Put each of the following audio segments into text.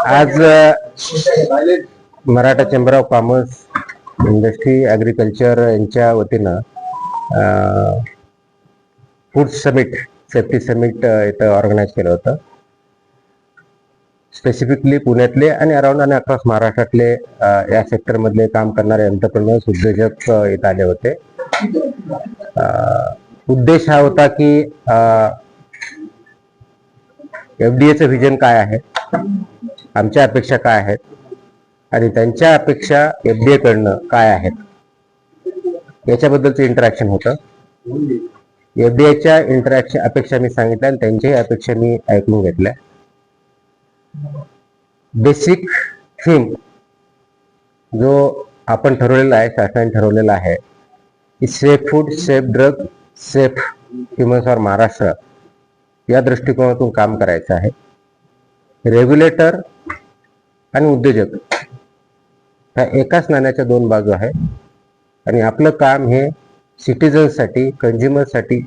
आज Maratha chamber of commerce, industry, agriculture यांच्या वतीनं फूड समिट, सेफ्टी समिट इथं ऑर्गनाईज केलं होतं. स्पेसिफिकली पुण्यातले आणि अराउंड आणि अक्रॉस महाराष्ट्रातले या सेक्टरमधले काम करणारे एंटरप्रेन्योर्स, उद्योजक इथं आले होते. उद्देश हा होता की एफडीएचं व्हिजन काय आहे, आमच्या अपेक्षा काय आहेत आणि त्यांच्या अपेक्षा एफडीए कडनं काय आहेत याच्याबद्दलचं इंटरॅक्शन होतं. एफडीएच्या अपेक्षा मी सांगितल्या आणि त्यांच्याही अपेक्षा मी ऐकून घेतल्या. बेसिक थीम जो आपण ठरवलेला आहे, शासनाने ठरवलेला आहे, safe food, safe drug, safe humans for Maharashtra या दृष्टिकोनातून काम करायचं आहे. रेग्युलेटर आणि उद्योजक ह्या एकाच नाण्याच्या दोन बाजू आहेत आणि आपलं काम हे सिटीजन्ससाठी, कंझ्युमरसाठी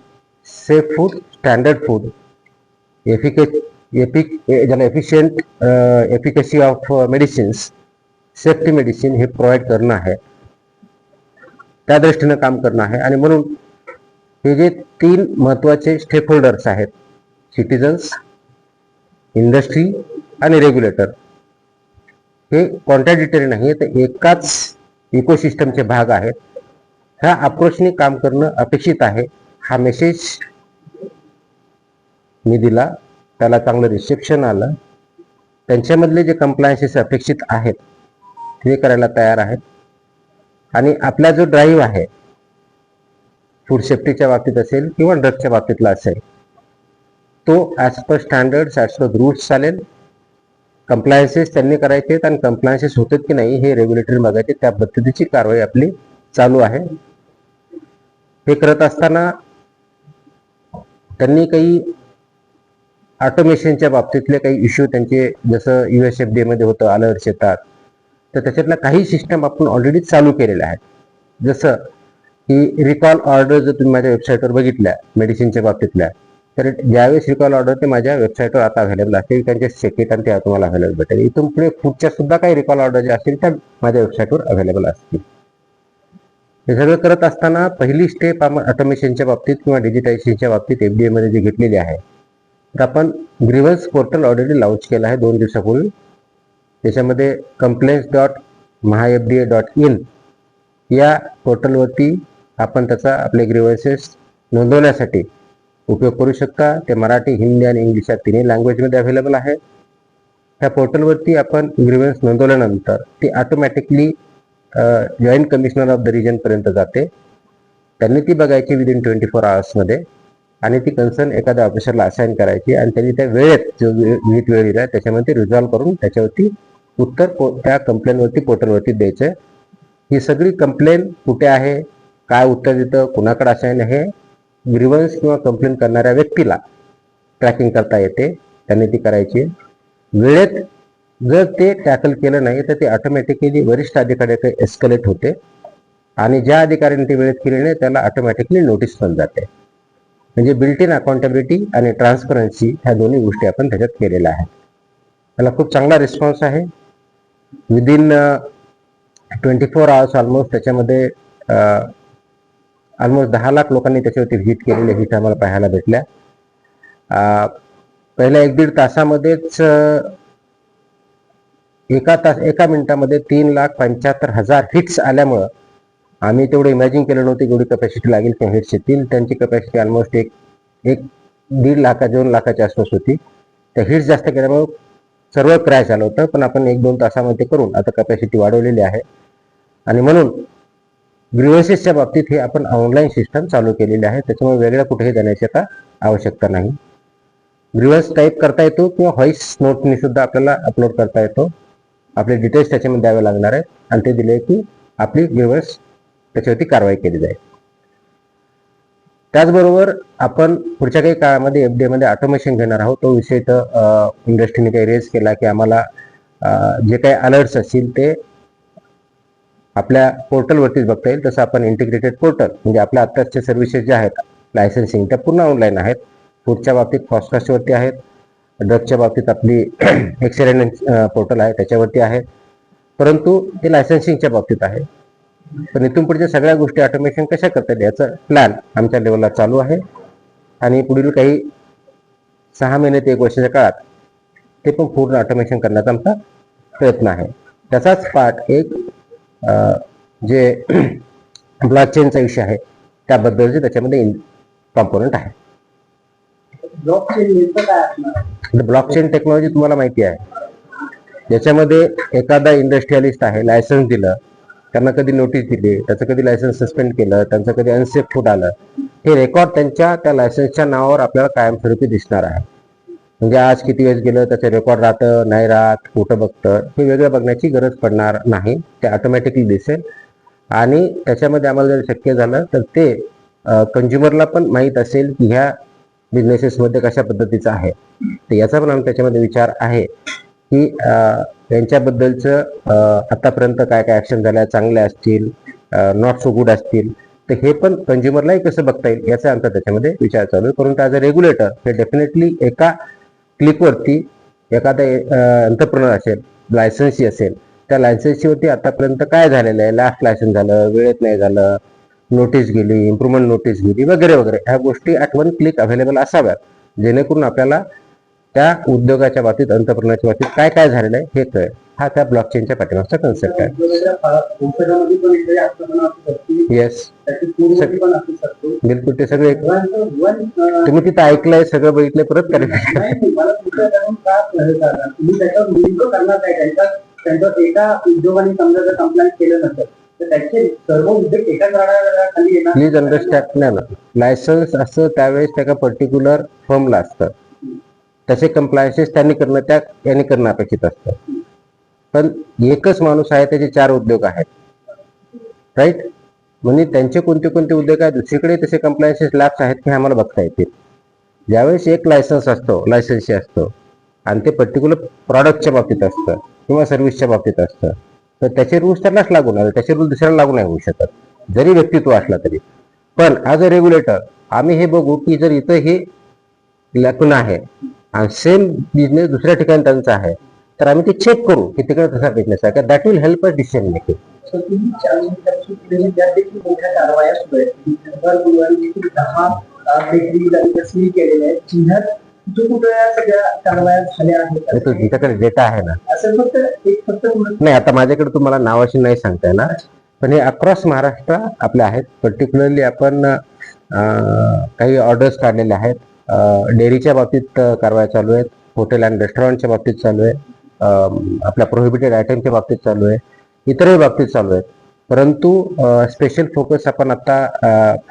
safe food, standard food, efficient efficacy of medicines, safety medicine हे प्रोव्हाइड करणं आहे. त्या दृष्टीनं काम करणं आहे. आणि म्हणून हे जे तीन महत्वाचे स्टेक होल्डर्स आहेत, सिटीजन्स, इंडस्ट्री आणि रेग्युलेटर, हे कॉन्ट्राडिक्टरी नाही, तर एकाच इकोसिस्टमचे भाग आहेत. ह्या अप्रोचने काम करणं अपेक्षित आहे. हा मेसेज मी दिला, त्याला चांगलं रिसेप्शन आलं. त्यांच्यामधले जे कंप्लायन्सेस अपेक्षित आहेत ते करायला तयार आहेत. आणि आपला जो ड्राईव्ह आहे, फूड सेफ्टीच्या बाबतीत असेल किंवा ड्रगच्या बाबतीतला असेल, तो as per standards, as per rules चालेल. कंप्लायन्सेस त्यांनी करायचे आहेत आणि कंप्लायन्सेस होतात की नाही हे रेग्युलेटरी बघायचे. त्या पद्धतीची कारवाई आपली चालू आहे. हे करत असताना त्यांनी काही ऑटोमेशनच्या बाबतीतले काही इश्यू त्यांचे, जसं USFDA मध्ये होतं, अलर्ट्स येतात, तर त्याच्यातल्या काही सिस्टम आपण ऑलरेडी चालू केलेल्या आहेत. जसं की रिकॉल ऑर्डर जर तुम्ही माझ्या वेबसाईटवर बघितल्या मेडिसिनच्या बाबतीतल्या, तर ज्यावेळेस रिकॉल ऑर्डर ते माझ्या वेबसाईटवर आता अवेलेबल असतील, त्यांचे सेकेट आणि ते तुम्हाला अवेलेबल भेटेल. इथून पुढे फूडच्या सुद्धा काही रिकॉल ऑर्डर जे असतील त्या माझ्या वेबसाईटवर अवेलेबल असतील. हे सगळं करत असताना पहिली स्टेप आपण ऑटोमेशनच्या बाबतीत किंवा डिजिटायझेशनच्या बाबतीत एफडीए मध्ये जी घेतलेली आहे, तर आपण ग्रीव्हन्स पोर्टल ऑलरेडी लॉन्च केलं आहे 2 दिवसापूर्वी. त्याच्यामध्ये complaints.mahafda.in या पोर्टलवरती आपण त्याचा आपले ग्रीव्हन्सेस नोंदवण्यासाठी उपयोग करू शकता. ते मराठी, हिंदी आणि इंग्लिश या तिन्ही लँग्वेजमध्ये अवेलेबल आहे. त्या पोर्टलवरती आपण ग्रीव्हन्स नोंदवल्यानंतर ती automatically joint commissioner of the region पर्यंत जाते. त्यांनी ती बघायची विदिन 24 आवर्समध्ये आणि ती कन्सर्न एखाद्या ऑफिसरला असाइन करायची आणि त्यांनी त्या वेळेत जो विहित वेळ दिला त्याच्यामध्ये रिझॉल्व्ह करून त्याच्यावरती उत्तर त्या कंप्लेनवरती पोर्टलवरती द्यायचं. ही सगळी कंप्लेन कुठे आहे, काय उत्तर देतं, कुणाकडे असाइन आहे, ग्रीव्हन्स किंवा कंप्लेन करणाऱ्या व्यक्तीला ट्रॅकिंग करता येते. त्यांनी ती करायची. वेळेत जर ते टॅकल केलं नाही तर ते ऑटोमॅटिकली वरिष्ठ अधिकाऱ्याकडे एस्केलेट होते आणि ज्या अधिकाऱ्याने ती वेळेत केली नाही त्याला ऑटोमॅटिकली नोटीस पण जाते. म्हणजे बिल्ट इन अकाउंटेबिलिटी आणि ट्रान्सपरन्सी ह्या दोन्ही गोष्टी आपण त्याच्यात केलेल्या आहेत. त्याला खूप चांगला रिस्पॉन्स आहे. विदिन 24 आवर्स ऑलमोस्ट त्याच्यामध्ये ऑलमोस्ट 10 लाख लोकांनी त्याच्यावरती व्हिजिट केलेले हिट आम्हाला पाहायला भेटल्या. पहिल्या 1-1.5 तासामध्येच एका मिनिटामध्ये 3,75,000 हिट्स आल्यामुळं आम्ही तेवढं इमॅजिन केलं नव्हतं एवढी कपॅसिटी लागेल किंवा हिट्स येतील. त्यांची कपॅसिटी ऑलमोस्ट 1.5 लाख 2 लाखाच्या आसपास होती. त्या हिट्स जास्त केल्यामुळे सर्व क्रॅश झालं होतं, पण आपण 1-2 तासामध्ये करून आता कपॅसिटी वाढवलेली आहे. आणि म्हणून ग्रीव्हन्सेसच्या बाबतीत हे आपण ऑनलाईन सिस्टम चालू केलेली आहे. त्याच्यामुळे वेगळ्या कुठेही जाण्याची आता आवश्यकता नाही. ग्रीव्हन्स टाईप करता येतो किंवा व्हॉइस नोटनी सुद्धा आपल्याला अपलोड करता येतो. आपले डिटेल्स त्याच्यामध्ये द्यावे लागणार आहेत आणि ते दिले की आपली ग्रीव्हन्स त्याच्यावरती कारवाई केली जाईल. त्याचबरोबर आपण पुढच्या काही काळामध्ये एफडीए मध्ये ऑटोमेशन घेणार आहोत. तो विषय तर इंडस्ट्रीने काही रेज केला की आम्हाला जे काही अलर्ट्स असतील ते आपल्या पोर्टलवरतीच बघता येईल. तसं आपण इंटिग्रेटेड पोर्टल म्हणजे आपल्या आत्ताच्या सर्व्हिसेस ज्या आहेत लायसन्सिंग त्या पूर्ण ऑनलाईन आहेत. फूडच्या बाबतीत फॉस्टकास्टवरती आहेत, ड्रगच्या बाबतीत आपली एक्सेलेंट पोर्टल आहे, त्याच्यावरती आहे, परंतु ते लायसन्सिंगच्या बाबतीत आहे. पण इथून पुढच्या सगळ्या गोष्टी ऑटोमेशन कशा करता येईल याचा प्लॅन आमच्या लेवलला चालू आहे आणि पुढील काही 6 महिने ते 1 वर्षाच्या काळात ते पण पूर्ण ऑटोमेशन करण्याचा आमचा प्रयत्न आहे. त्याचाच पार्ट एक जे ब्लॉकचेनचा विषय आहे त्याबद्दलचे त्याच्यामध्ये कॉम्पोनंट आहे. ब्लॉकचेन टेक्नॉलॉजी तुम्हाला माहिती आहे, ज्याच्यामध्ये एखादा इंडस्ट्रियलिस्ट आहे, लायसन्स दिलं, त्यांना कधी नोटीस दिली, त्याचं कधी लायसन्स सस्पेंड केलं, त्यांचं कधी अनसेफ फूड आलं, हे रेकॉर्ड त्यांच्या त्या लायसन्सच्या नावावर आपल्याला कायमस्वरूपी दिसणार आहे. म्हणजे आज किती वेळेस गेलं त्याचं रेकॉर्ड राहतं नाही राहत, कुठं बघतं, हे वेगळं बघण्याची गरज पडणार नाही, ते ऑटोमॅटिकली दिसेल. आणि त्याच्यामध्ये आम्हाला जर शक्य झालं तर ते कंझ्युमरला पण माहीत असेल की ह्या बिझनेसेसमध्ये कशा पद्धतीचं आहे. तर याचा पण आम्ही त्याच्यामध्ये विचार आहे की यांच्याबद्दलचं आतापर्यंत काय काय ॲक्शन झाल्या, चांगल्या असतील, नॉट सो गुड असतील, तर हे पण कंझ्युमरलाही कसं बघता येईल याचा आमचा त्याच्यामध्ये विचार चालू आहे. परंतु ॲज अ रेग्युलेटर हे डेफिनेटली एका क्लिकवरती एखादा एंटरप्रेनर असेल, लायसन्सी असेल, त्या लायसन्सीवरती आतापर्यंत काय झालेलं आहे, लास्ट लायसन्स झालं, वेळेत नाही झालं, नोटीस गेली, इम्प्रुव्हमेंट नोटीस गेली, वगैरे वगैरे, ह्या गोष्टी ॲट 1 क्लिक अवेलेबल असाव्यात, जेणेकरून आपल्याला त्या उद्योगाच्या बाबतीत, एंटरप्रेनरच्या बाबतीत काय काय झालेलं आहे हे कळेल. हा त्या ब्लॉकचेनच्या पाठीमागचा कन्सेप्ट आहे. येस, बिलकुल, ते सगळे तुम्ही तिथं ऐकलंय, सगळं बघितलंय, परत करायचं. एका उद्योगाने समजा जर कंप्लेंट केलं नसेल तर त्याचे सर्व उद्योग एकाच खाली येणार. Please understand. नाही ना, लायसन्स असं त्यावेळेस त्या पर्टिक्युलर फर्मला असतं, त्याचे कंप्लायन्सेस त्यांनी करणं अपेक्षित असतं. पण एकच माणूस आहे, त्याचे 4 उद्योग आहेत, राईट. म्हणजे त्यांचे कोणते कोणते उद्योग आहेत, दुसरीकडे तसे कंप्लायन्सेस लॅब्स आहेत की आम्हाला बघता येतील. ज्यावेळेस एक लायसन्स असतो, लायसन्सी असतो, आणि ते पर्टिक्युलर प्रॉडक्टच्या बाबतीत असतं किंवा सर्व्हिसच्या बाबतीत असतं, तर त्याचे रूल्स त्यांनाच लागू नाही, त्याचे रूल्स दुसऱ्याला लागू नाही होऊ शकत, जरी व्यक्तित्व असला तरी. पण ॲज अ रेग्युलेटर आम्ही हे बघू की जर इथं हे लॅकून आहे आणि सेम बिझनेस दुसऱ्या ठिकाणी त्यांचा आहे, तर आम्ही ते चेक करू की तिकडे कसा बिझनेस आहे का. That will help us decision making. मोठ्या कारवाया सुरू आहेत, तुमच्याकडे डेटा आहे ना? नाही, आता माझ्याकडे तुम्हाला नावाशी नाही सांगता येणार, पण हे अक्रॉस महाराष्ट्र आपले आहेत. पर्टिक्युलरली आपण काही ऑर्डर्स काढलेले आहेत, डेअरीच्या बाबतीत कारवाया चालू आहेत, हॉटेल अँड रेस्टॉरंटच्या बाबतीत चालू आहे, आपल्या प्रोहिबिटेड आयटमच्या बाबतीत चालू आहे, इतरही बाबतीत चालू आहेत. परंतु स्पेशल फोकस आपण आता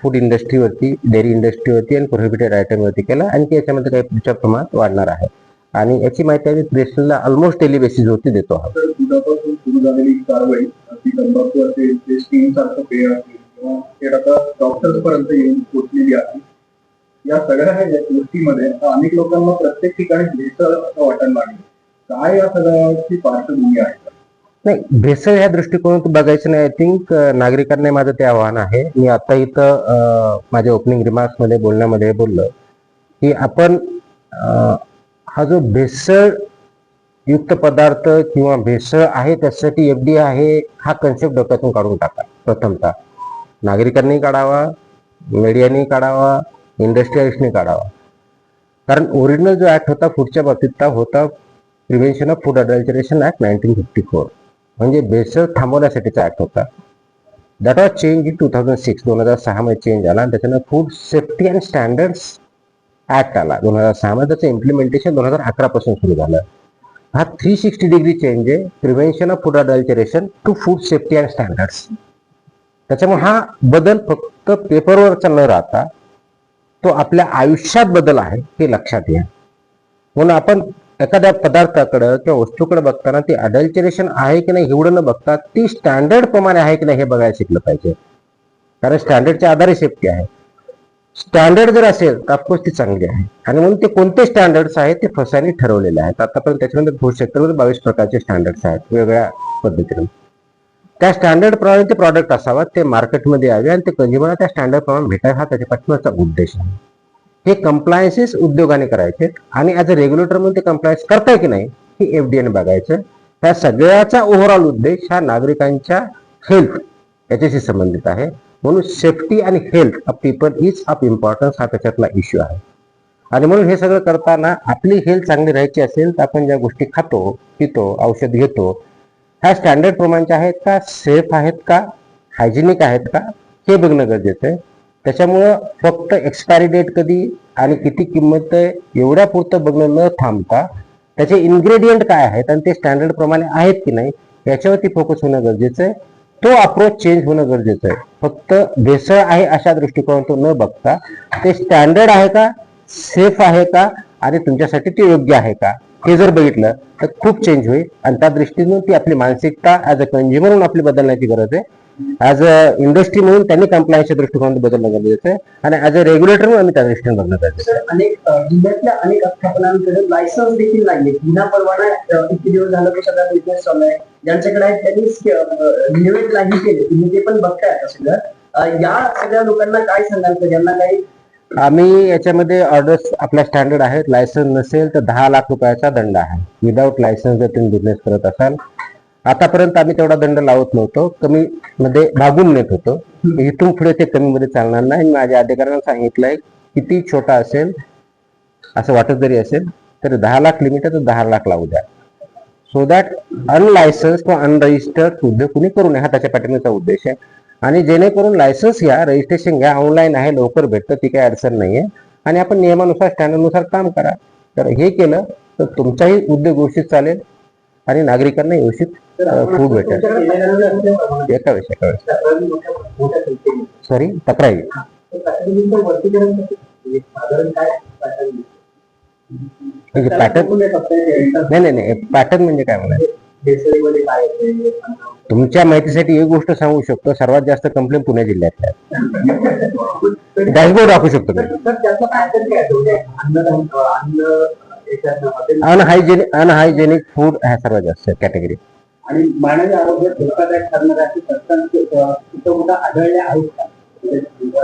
फूड इंडस्ट्रीवरती, डेअरी इंडस्ट्रीवरती आणि प्रोहिबिटेड आयटमवरती केला, आणखी याच्यामध्ये काही पुढच्या प्रमाणात वाढणार आहे. आणि याची माहिती आम्ही प्रेसला ऑलमोस्ट डेली बेसिसवरती देतो आहोत. डॉक्टर्सपर्यंत येऊन पोहोचलेली आहे. या सगळ्या गोष्टीमध्ये अनेक लोकांना प्रत्येक ठिकाणी भेसळ असं वाटायला लागलं. काय या सगळ्याची पार्श्वभूमी आहे? नाही, भेसळ ह्या दृष्टिकोनातून बघायचं नाही. आय थिंक नागरिकांना माझं ते आव्हान आहे. मी आता इथं माझ्या ओपनिंग रिमार्क्स मध्ये बोलण्यामध्ये बोललो की आपण हा जो भेसळ युक्त पदार्थ किंवा भेसळ आहे त्यासाठी FDA आहे हा कन्सेप्ट डोक्यातून काढून टाका. प्रथमतः नागरिकांनी काढावा, मीडियानी काढावा, इंडस्ट्रियलिस्टनी काढावा. कारण ओरिजिनल जो ऍक्ट होता फूडच्या बाबतीत होता prevention of food adulteration act 1954, म्हणजे भेसळ थांबवण्यासाठीचा ऍक्ट होता. दॅट वॉज चेंज इन 2006, 2006 मध्ये चेंज आला. त्याच्यानं food safety and standards act आला 2006 मध्ये. त्याचं इम्प्लिमेंटेशन 2011 पासून सुरू झालं. हा 360 डिग्री चेंज आहे, prevention of food adulteration to food safety and standards. त्याच्यामुळे हा बदल फक्त पेपरवरचा न राहता तो आपल्या आयुष्यात बदल आहे हे लक्षात घ्या. म्हणून आपण एखाद्या पदार्थाकडे किंवा वस्तूकडे बघताना ती अडल्टरेशन आहे की नाही एवढं न बघता ती स्टँडर्ड प्रमाणे आहे की नाही हे बघायला शिकलं पाहिजे. कारण स्टँडर्डच्या आधारे सेफ्टी आहे. स्टँडर्ड जर असेल तर ऑफकोर्स ती चांगली आहे. आणि म्हणून ते कोणते स्टँडर्ड्स आहेत ते फसाने ठरवलेले आहेत. आतापर्यंत त्याच्यामध्ये फूड सेक्टरमध्ये 22 प्रकारचे स्टँडर्ड्स आहेत वेगवेगळ्या पद्धतीने. त्या स्टँडर्ड प्रमाणे ते प्रॉडक्ट असावा, ते मार्केटमध्ये यावे आणि ते कंझ्युमरला त्या स्टँडर्ड प्रमाणे भेटावे, हा त्याच्या पाठीमागचा उद्देश आहे. हे कंप्लायन्सेस उद्योगाने करायचे आणि ऍज अ रेग्युलेटर म्हणून ते कंप्लायन्स करताय की नाही हे एफडीएने बघायचं. त्या सगळ्याचा ओव्हरऑल उद्देश हा नागरिकांच्या हेल्थ याच्याशी संबंधित आहे. म्हणून सेफ्टी आणि health of people is of importance हा त्याच्यातला इश्यू आहे. आणि म्हणून हे सगळं करताना आपली हेल्थ चांगली राहायची असेल तर आपण ज्या गोष्टी खातो पितो औषध घेतो ह्या स्टँडर्ड प्रमाणच्या आहेत का, सेफ आहेत का, हायजिनिक आहेत का हे बघणं गरजेचं आहे. त्याच्यामुळं फक्त एक्सपायरी डेट कधी आणि किती किंमत आहे एवढ्या पुरतं बघणं न थांबता त्याचे इन्ग्रेडियंट काय आहेत आणि ते स्टँडर्ड प्रमाणे आहेत की नाही याच्यावरती फोकस होणं गरजेचं आहे. तो अप्रोच चेंज होणं गरजेचं आहे. फक्त भेसळ आहे अशा दृष्टिकोनातून न बघता ते स्टँडर्ड आहे का, सेफ आहे का आणि तुमच्यासाठी ते योग्य आहे का हे जर बघितलं तर खूप चेंज होईल. आणि त्या दृष्टीने ती आपली मानसिकता ऍज अ कंझ्युमर म्हणून आपली बदलण्याची गरज आहे. ऍज अ इंडस्ट्री म्हणून त्यांनी कंप्लायन्सच्या दृष्टिकोनातून बदलणं गरजेचं आहे आणि ऍज अ रेग्युलेटर म्हणून आम्ही त्या दृष्टीने बघणं गरजेचं आहे. अनेक जिल्ह्यातल्या अनेक आस्थापनांकडे लायसन्स देखील लागले. विना परवाना किती दिवस झालं तो सगळा बिझनेस चालू आहे. ज्यांच्याकडे आहे त्यांनी रिन्युएट लागू केले. तुम्ही ते पण बघताय आता सगळं. या सगळ्या लोकांना काय सांगाल ज्यांना काही आम्ही याच्यामध्ये ऑर्डर्स आपल्या स्टँडर्ड आहेत. लायसन्स नसेल तर 10 लाख रुपयाचा दंड आहे. विदाऊट लायसन्स जर तुम्ही बिझनेस करत असाल. आतापर्यंत आम्ही तेवढा दंड लावत नव्हतो, कमी मध्ये भागून नेत होतो. इथून पुढे ते कमी मध्ये चालणार नाही. माझ्या अधिकाऱ्यांना सांगितलंय किती छोटा असेल असं वाटत जरी असेल तर 10 लाख लिमिट आहे तर 10 लाख लावू द्या. सो दॅट अनलायसन्स किंवा अनरजिस्टर्ड उद्योग कुणी करू नये हा त्याच्या पाठिंब्याचा उद्देश आहे. आणि जेणेकरून लायसन्स घ्या, रजिस्ट्रेशन घ्या, ऑनलाईन आहे, लवकर भेटतं, ती काही अडचण नाहीये. आणि आपण नियमानुसार स्टँडर्डनुसार काम करा. तर हे केलं तर तुमचाही उद्योग व्यवस्थित चालेल आणि नागरिकांना व्यवस्थित फूड भेटेल. एका वेळेस सॉरी तक्रारी म्हणजे पॅटर्न नाही पॅटर्न म्हणजे काय म्हणायचं तुमच्या माहितीसाठी एक गोष्ट सांगू शकतो. सर्वात जास्त कंप्लेंट पुणे जिल्ह्यात डॅशबोर्ड दाखवू शकतो. अनहायजेनिक फूड ह्या सर्वात जास्त कॅटेगरी आणि मानवी आरोग्य धोकादायक ठरणाऱ्या कुठं आढळले आहेत का?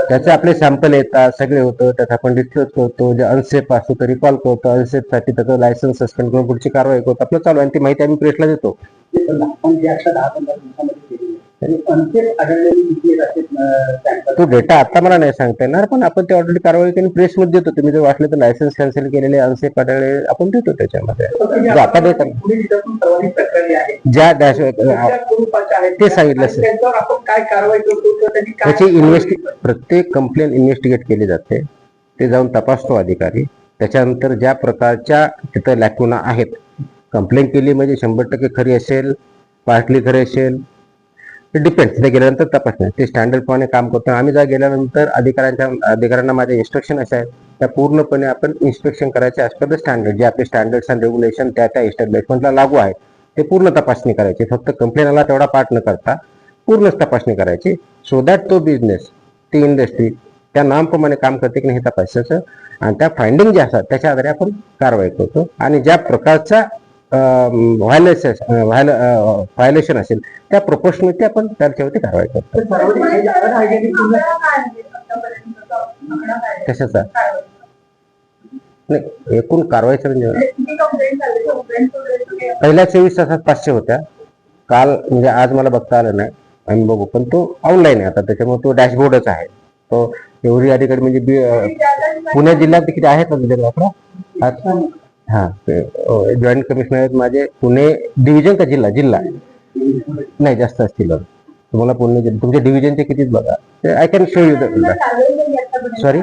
त्याचे आपले सॅम्पल येतात, सगळे होतं. त्यात आपण डिस्क्लोज करतो. जे अनसेफ असतो तर रिकॉल करतो. अनसेफ साठी त्याचं लायसन्स सस्पेंड करून पुढची कारवाई करतो. आपलं चालू आहे आणि ती माहिती आम्ही प्रेसला देतो. तो डेटा आता मला नाही सांगता येणार, पण आपण ते ऑलरेडी कारवाई करून प्रेसमध्ये देतो. तुम्ही जर वाटले तर लायसन्स कॅन्सल केलेले अनसेफ आढळले आपण देतो त्याच्यामध्ये. आता देतात ज्या ते सांगितलं असेल काय कारवाई करतो त्याची प्रत्येक कंप्लेंट इन्व्हेस्टिगेट केली जाते. ते जाऊन तपासतो अधिकारी. त्याच्यानंतर ज्या प्रकारच्या तिथं लॅकुना आहेत, कंप्लेंट केली म्हणजे 100% खरी असेल, पार्टली खरी असेल, डिपेंड. तिथे गेल्यानंतर तपासणे ते स्टँडर्ड प्रमाणे काम करतो. आम्ही जर गेल्यानंतर अधिकाऱ्यांना माझे इन्स्ट्रक्शन असे आहेत त्या पूर्णपणे आपण इन्स्पेक्शन करायचे ॲज पर द स्टँडर्ड. जे आपले स्टँडर्ड्स अँड रेग्युलेशन त्या एस्टॅब्लिशमेंटला लागू आहे ते पूर्ण तपासणी करायची. फक्त कंप्लेंट आला तेवढा पार्ट न करता पूर्णच तपासणी करायची. सो दॅट तो बिझनेस ती इंडस्ट्री त्या नामप्रमाणे काम करते की नाही हे तपासायचं. आणि त्या फाइंडिंग ज्या असतात त्याच्या आधारे आपण कारवाई करतो. आणि ज्या प्रकारचा व्हायलेशन असेल त्या प्रोपोर्शनली आपण त्याच्यावरती कारवाई करतो. कशाचा नाही एकूण कारवाईचा म्हणजे पहिल्या 24 तासात 500 होत्या. काल म्हणजे आज मला बघता आलं नाही, आम्ही बघू. पण तो ऑनलाईन आहे आता, त्याच्यामुळे तो डॅशबोर्डच आहे. तो एवढी अधिकारी म्हणजे पुणे जिल्ह्यात किती आहेत ना हा जॉईंट कमिशनर आहेत माझे. पुणे डिव्हिजन का जिल्हा नाही जास्त असतील. तुम्हाला पुणे तुमच्या डिव्हिजनचे कितीच बघा. I can show you the sorry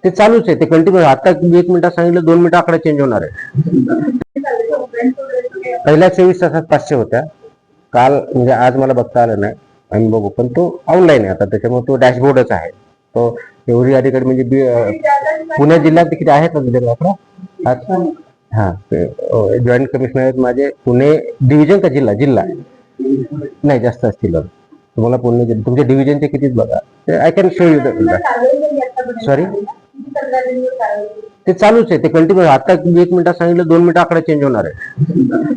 ते चालूच आहे. ते कंटिन्यू. आता 1 मिनिटात सांगितलं 2 मिनिटं आकडा चेंज होणार आहे. पहिल्या 24 तासात 500 होत्या. काल म्हणजे आज मला बघता आलं नाही, आम्ही बघू. पण तो ऑनलाईन आहे आता, त्याच्यामुळे तो डॅशबोर्डच आहे. तो एवढी अधिकारी म्हणजे पुणे जिल्ह्यात किती आहेत ना हा जॉईंट कमिशनर आहेत माझे. पुणे डिव्हिजन का जिल्हा नाही जास्त असतील. तुम्हाला पुणे तुमच्या डिव्हिजनचे कितीच बघा. I can show you the sorry ते चालूच आहे. ते कंटिन्यू. आता 1 मिनिटात सांगितलं 2 मिनिटं आकडा चेंज होणार आहे.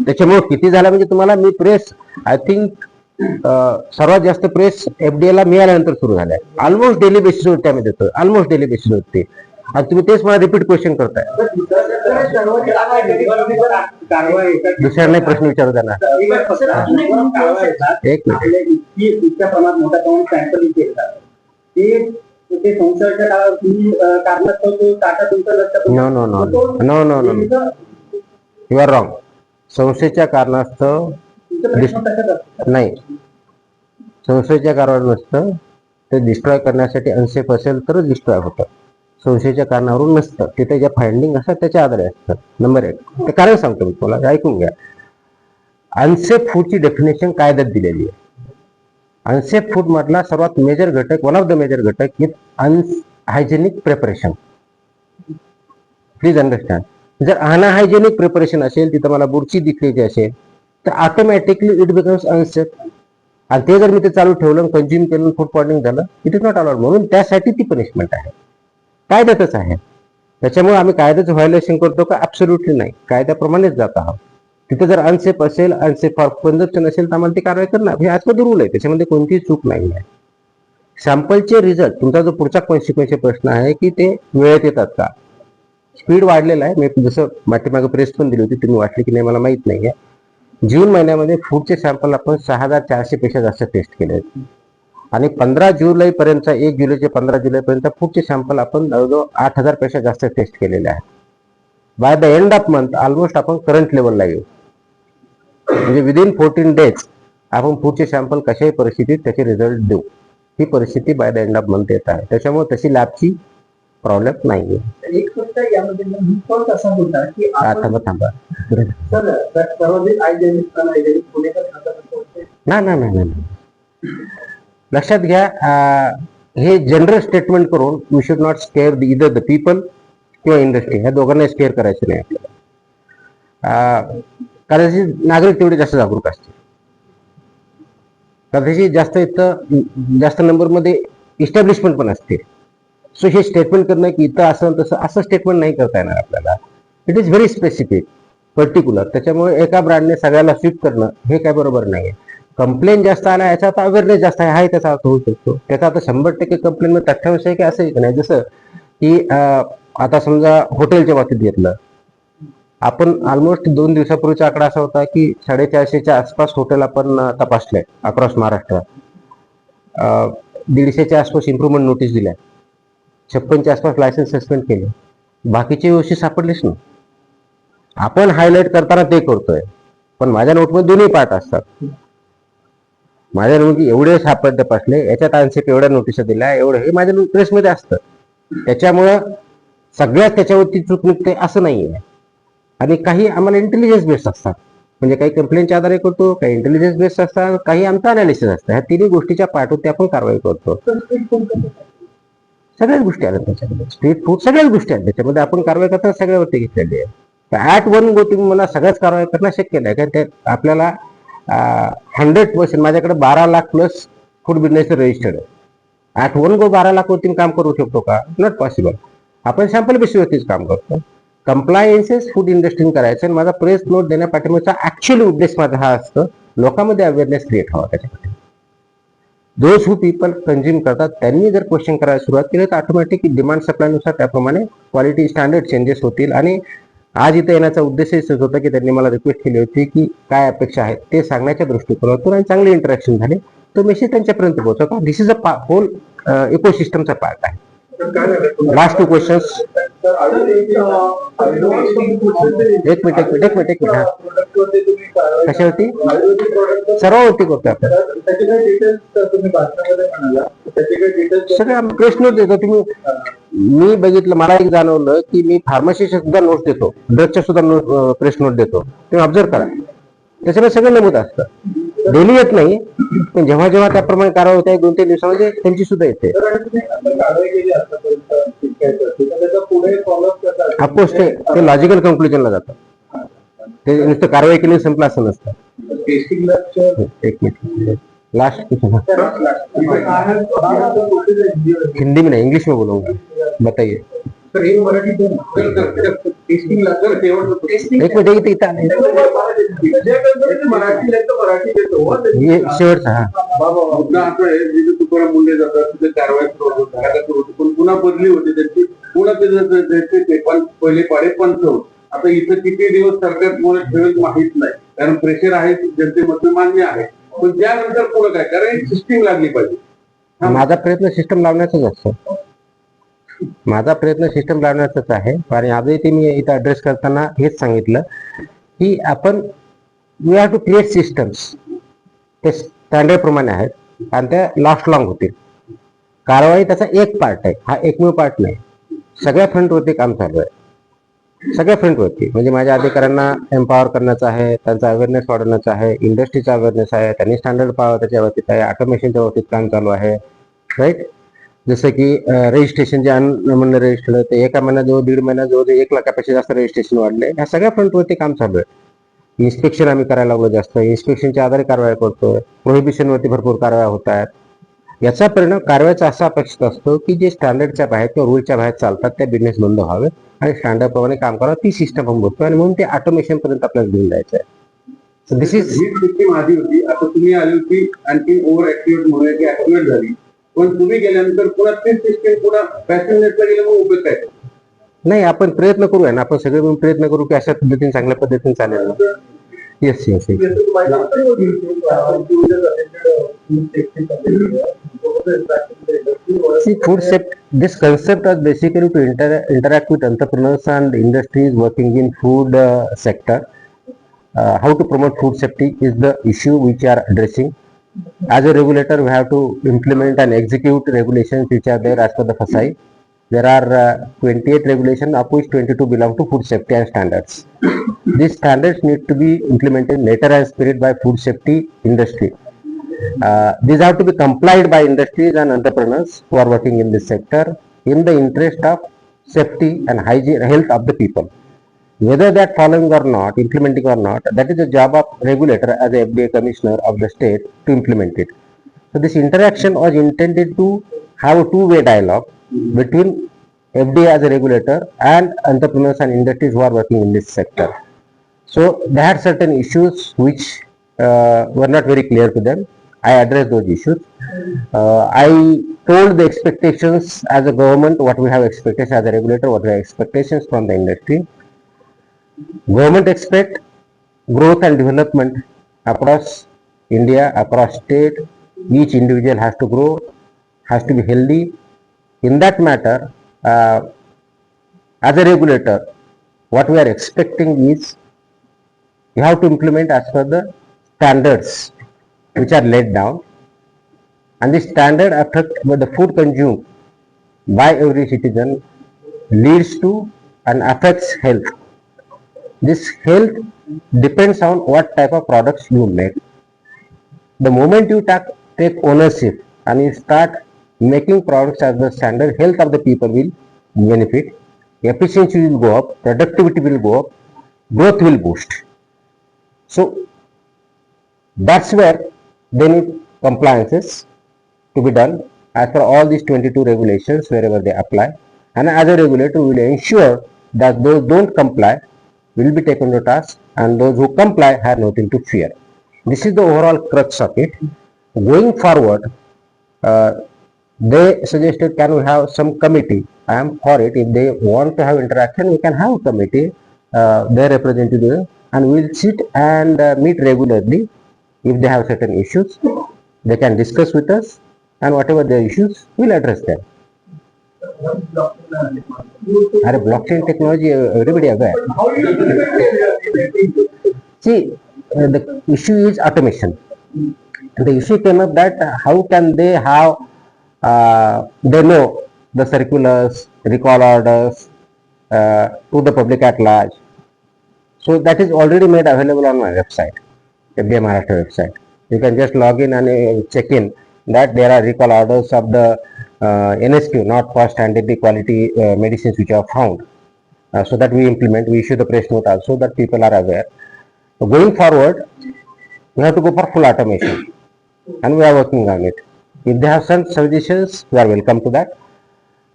त्याच्यामुळे किती झाला म्हणजे तुम्हाला मी प्रेस आय थिंक सर्वात जास्त प्रेस FDA ला मिळाल्यानंतर सुरू झालाय. ऑलमोस्ट डेली बेसिसवर आम्ही देतो, ऑलमोस्ट डेली बेसिसवरती. आणि तुम्ही तेच मला रिपीट क्वेश्चन करताय. दुसऱ्या नाही प्रश्न विचारू त्यांना. एक मिनिट. इतक्या प्रमाणात मोठ्या प्रमाणात सॅम्पल घेतात ते संसर्गाच्या कारणास्तव तो टाटा तुमचं लक्षात no no no no no no you are wrong. संस्थेच्या कारणास्तव नाही, संस्थेच्या कारणावर नसतं ते. डिस्ट्रॉय करण्यासाठी अनसेफ असेल तरच डिस्ट्रॉय होतं. संस्थेच्या कारणावरून नसतं. तिथे ज्या फाइंडिंग असतात त्याच्या आधारे असतात. नंबर 1 ते कारण सांगतो मी तुम्हाला, ऐकून घ्या. अनसेफ फूडची डेफिनेशन कायद्यात दिलेली आहे. अनसेफ फूड मधला सर्वात मेजर घटक, वन ऑफ द मेजर घटक is unhygienic preparation. Please understand. जर अनहायजेनिक प्रिपरेशन असेल, तिथं मला बुरशी दिसलेली असेल, तर ऑटोमॅटिकली इट बिकम्स अनसेफ. आणि ते जर मी ते चालू ठेवलं, कंझ्युम केलं, फूड पॉइझनिंग झालं, इट इज नॉट अलाउड. म्हणून त्यासाठी ती पनिशमेंट आहे, कायद्यातच आहे. त्याच्यामुळे आम्ही कायद्याचं व्हायोलेशन करतो का? ऍब्सोल्युटली नाही, कायद्याप्रमाणेच जात आहोत. तिथे जर अनसेफ असेल, अनसेफ फॉर कन्झम्पशन असेल, तर आम्हाला ती कारवाई करणार. हे आजचं रूल आहे, त्याच्यामध्ये कोणतीही चूक नाही आहे. सॅम्पलचे रिझल्ट, तुमचा जो पुढचा कॉन्सिक्वेन्स प्रश्न आहे की ते वेळेत येतात का? स्पीड वाढलेला आहे. मी जसं पाठीमागे प्रेस पण दिली होती, तुम्ही वाटली की नाही मला माहित नाहीये. जून महिन्यामध्ये फूडचे सॅम्पल आपण 6400 पेक्षा जास्त टेस्ट केले आहेत. आणि 15 जुलैपर्यंत, 1 जुलै ते 15 जुलैपर्यंत फूडचे सॅम्पल आपण जवळजवळ 8000 पेक्षा जास्त टेस्ट केलेले आहेत. By the end of month almost आपण करंट लेवलला येऊ. म्हणजे विदिन 14 डेज आपण फूडचे सॅम्पल कशाही परिस्थितीत त्याचे रिझल्ट देऊ. ही परिस्थिती by the end of month येत आहे. त्याच्यामुळे तशी लॅबची प्रॉब्लेम नाहीये. एक फक्त यामध्ये रिस्पॉन्स असा होता की थांबा. सर्वाधिक हायजेनिक अनहायजेनिक पुणेकर खातात. नाही. लक्षात घ्या, हे जनरल स्टेटमेंट करून we should not scare either the people किंवा इंडस्ट्री. ह्या दोघांना स्केअर करायचं नाही आपल्याला. कारण नागरिक तेवढे जास्त जागरूक असतील, कारण त्याची जास्त नंबरमध्ये इस्टॅब्लिशमेंट पण असते. सो हे स्टेटमेंट करणं की इथं असं स्टेटमेंट नाही करता येणार आपल्याला. It is very specific, particular. त्याच्यामुळे एका ब्रँडने सगळ्याला स्वीप करणं हे काय बरोबर नाही. कंप्लेन जास्त आला याचा आता अवेअरनेस जास्त आहे, हा त्याचा अर्थ होऊ शकतो. त्याचा आता 100% कंप्लेन मध्ये तथ्यांश आहे की असं नाही. जसं की आता समजा हॉटेलच्या बाबतीत घेतलं, आपण ऑलमोस्ट 2 दिवसापूर्वीचा आकडा असा होता की 450च्या आसपास हॉटेल आपण तपासले अक्रॉस महाराष्ट्रात. 150च्या आसपास इम्प्रुव्हमेंट नोटीस दिल्या, 56च्या आसपास लायसन्स सस्पेंड केले. बाकीचे व्यवस्थित सापडलेच नाही. आपण हायलाइट करताना ते करतोय, पण माझ्या नोटमध्ये दोन्ही पार्ट असतात. माझ्या नोटमध्ये एवढे सापडले तपासले, याच्यात अनसेफ एवढ्या नोटिसा दिल्या, एवढं हे माझ्या प्रेसमध्ये असतं. त्याच्यामुळं सगळ्यात त्याच्यावरती चूक निघते असं नाहीये. आणि काही आम्हाला इंटेलिजन्स बेस्ड असतात, म्हणजे काही कंप्लेंटच्या आधारे करतो, काही इंटेलिजन्स बेस्ड असतात, काही आमचं अनालिसिस असतं. ह्या तिन्ही गोष्टीच्या पाठवते आपण कारवाई करतो. सगळ्याच गोष्टी आल्या त्याच्यामध्ये, स्ट्रीट फूड सगळ्याच गोष्टी आल्या त्याच्यामध्ये. आपण कारवाई करताना सगळ्यावरती घेतलेली आहे. ऍट वन गो तुम्ही मला सगळ्याच कारवाई करणं शक्य नाही, कारण ते आपल्याला 100% माझ्याकडे 12 lakh plus food business registered आहे. ऍट वन गो 12 लाख वरती काम करू शकतो का? Not possible. आपण सॅम्पल बेसिसवरतीच काम करतो. कंप्लायन्सेस फूड इंडस्ट्रीने करायचं. आणि माझा प्रेस नोट देण्या पाठीमागचा ऍक्च्युअली उद्देश माझा हा असतो, लोकांमध्ये अवेअरनेस क्रिएट व्हावा त्याच्यामध्ये. दोज हू पीपल कंझ्युम करतात त्यांनी जर क्वेश्चन करायला सुरुवात केली तर ऑटोमॅटिक डिमांड सप्लायनुसार त्याप्रमाणे क्वालिटी स्टँडर्ड चेंजेस होतील. आणि आज इथे येण्याचा उद्देश हेच होता की त्यांनी मला रिक्वेस्ट केली होती की काय अपेक्षा आहेत ते सांगण्याच्या दृष्टिकोनातून, आणि चांगले इंटरॅक्शन झाले. तो मेसेज त्यांच्यापर्यंत पोहोचवतो. दिस इज अ होल इकोसिस्टमचा पार्ट आहे. Last 2 questions. एक मिनिट. कशावरती? सर्वांवरती करतो आपण. सगळं प्रेस नोट देतो तुम्ही. मी बघितलं, मला एक जाणवलं की मी फार्मसीच्या सुद्धा नोट्स देतो, ड्रगच्या सुद्धा प्रेस नोट देतो. तुम्ही ऑब्झर्व करा, त्याच्यामध्ये सगळं नमूद असतं. डेली येत नाही, पण जेव्हा जेव्हा त्याप्रमाणे कारवाई होते 2-3 दिवसामध्ये त्यांची सुद्धा येते. ऑफकोर्स ते लॉजिकल कन्क्लुजनला जातं. ते नुसतं कारवाई केली संपलं असं नसतं. एक मिनिट. लास्ट हिंदी में नहीं, इंग्लिश में बोलूंगा. बताइए. टेस्टिंगला तर शेवटचं टेस्टिंग एक मिनिट इथे आले. मराठी लेखतं मराठी देतो हे शेवटचा हा मुद्दा असं आहे जिथे तुकाराम मुंडे जातात तिथे कारवाई सुरू होतो घराला सुरू होतो पण पुन्हा बदली होते त्यांची पुन्हा ते पहिले पाडे पंच होत. आता इथं किती दिवस सरकार तुम्हाला ठेवेल माहित नाही कारण प्रेशर आहे जनतेमध्ये मान्य आहे पण त्यानंतर पुढं काय कारण सिस्टीम लागली पाहिजे. माझा प्रयत्न सिस्टम लावण्याचाच असतो. माझा प्रयत्न सिस्टम लावण्याचाच आहे. आणि आजही ते मी इथं ऍड्रेस करताना हेच सांगितलं की आपण we have to create systems. ते स्टँडर्ड प्रमाणे आहेत आणि त्या लास्ट लॉंग होतील. कारवाई त्याचा एक पार्ट आहे, हा एकमेव पार्ट नाही. सगळ्या फ्रंटवरती काम चालू आहे. सगळ्या फ्रंटवरती म्हणजे माझ्या अधिकाऱ्यांना एम्पॉवर करण्याचं आहे, त्यांचा अवेअरनेस वाढवण्याचा आहे, इंडस्ट्रीचा अवेअरनेस आहे, त्यांनी स्टँडर्ड पाहावं त्याच्या बाबतीत आहे, ऑटोमेशनच्या बाबतीत काम चालू आहे. राईट. जसं की रजिस्ट्रेशन जे म्हणलं रजिस्टर ते एका महिन्यात जवळ 1.5 महिन्यात जवळ 1 लाखापेक्षा जास्त रजिस्ट्रेशन वाढले. या सगळ्या फ्रंटवरती काम चालू आहे. इन्स्पेक्शन आम्ही करायला लागलो जास्त. इन्स्पेक्शनच्या आधारे कारवाई करतोय. प्रोहिबिशनवरती भरपूर कारवाया होत आहेत. याचा परिणाम कारवाईचा असा अपेक्षित असतो की जे स्टँडर्डच्या बाहेर किंवा रूलच्या बाहेर चालतात त्या बिझनेस बंद व्हावे आणि स्टँडर्ड प्रमाणे काम करावं. ती सिस्टम आपण बघतो आणि म्हणून ते ऑटोमेशन पर्यंत आपल्याला घेऊन जायचं आहे. So this is he system आधी होती आता तुम्ही आली होती आणखी ओव्हर ऍक्टिव्हेट म्हणूया की ऍक्टिव्हेट झाली पण तुम्ही गेल्यानंतर पुन्हा तीच सिस्टीम पुन्हा पॅसेंजरला गेलं मग उपयोग काय. नाही. आपण प्रयत्न करूया ना. आपण सगळे मिळून प्रयत्न करू की अशा पद्धतीने चांगल्या पद्धतीने चालेल. Yes yes yes. See, food safety, this concept was basically to interact with entrepreneurs and industries working in food sector. How to promote food safety is the issue which we are addressing. As a regulator, we have to implement and execute regulations which are there as per the FSSAI. There are 28 regulations, of which 22 belong to food safety and standards. These standards need to be implemented in letter and spirit by food safety industry. These have to be complied by industries and entrepreneurs who are working in this sector in the interest of safety and hygiene, health of the people. Whether they are following or not, implementing or not, that is the job of regulator as a FDA commissioner of the state to implement it. So this interaction was intended to have a two-way dialogue between FDA as a regulator and entrepreneurs and industries who are working in this sector. So they had certain issues which were not very clear to them. I addressed those issues. I told the expectations as a government, what we have expectations as a regulator, what we have expectations from the industry. Government expect growth and development across India, across state. Each individual has to grow, has to be healthy. In that matter, as a regulator, what we are expecting is you have to implement as per the standards which are laid down, and this standard affect the food consumed by every citizen leads to and affects health. This health depends on what type of products you make. The moment you take ownership and you start making products as the standard, health of the people will benefit, efficiency will go up, productivity will go up, growth will boost. So that's where they need compliances to be done as per all these 22 regulations wherever they apply, and as a regulator we will ensure that those don't comply will be taken to task and those who comply have nothing to fear. This is the overall crux of it. Going forward, they suggested can we have some committee. I am for it. If they want to have interaction, we can have a committee, their representative, and we will sit and meet regularly. If they have certain issues, they can discuss with us, and whatever their issues, we will address them. Blockchain technology, everybody aware. See, the issue is automation. The issue came up that how can they have, they know the circulars, recall orders to the public at large. So that is already made available on my website, FDA Maharashtra website. You can just log in and check in that there are recall orders of the NSQ, not for standard quality medicines which are found. So that we implement, we issue the press note also that people are aware. So going forward, we have to go for full automation and we are working on it. If they have some suggestions, we are welcome to that.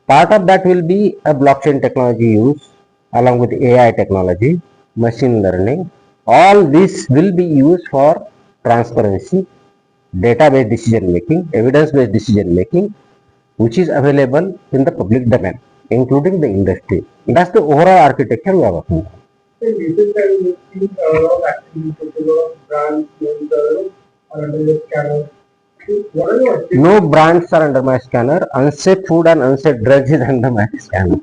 Part of that will be a blockchain technology use along with AI technology, machine learning. All this will be used for transparency, database decision making, evidence-based decision making, which is available in the public domain, including the industry. That's the overall architecture we are working on. In recent times, we've seen a lot of activities with a lot of brands names are under the scanner. What are your No brands are under my scanner. Unsafe food and unsafe drugs is under my scanner.